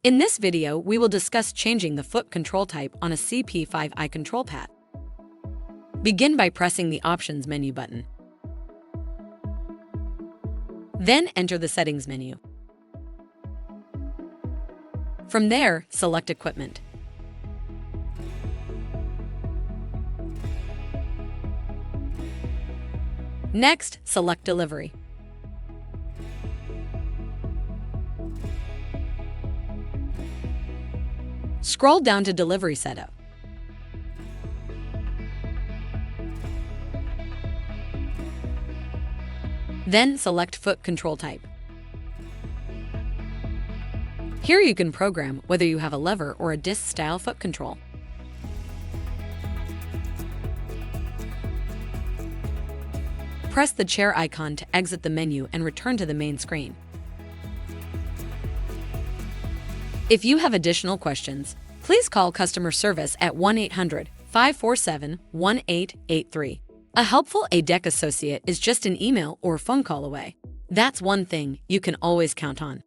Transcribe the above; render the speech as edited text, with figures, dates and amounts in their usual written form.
In this video, we will discuss changing the foot control type on a CP5i control pad. Begin by pressing the Options menu button. Then enter the Settings menu. From there, select Equipment. Next, select Delivery. Scroll down to Delivery Setup. Then select Foot Control Type. Here you can program whether you have a lever or a disc-style foot control. Press the chair icon to exit the menu and return to the main screen. If you have additional questions, please call customer service at 1-800-547-1883. A helpful A-dec associate is just an email or phone call away. That's one thing you can always count on.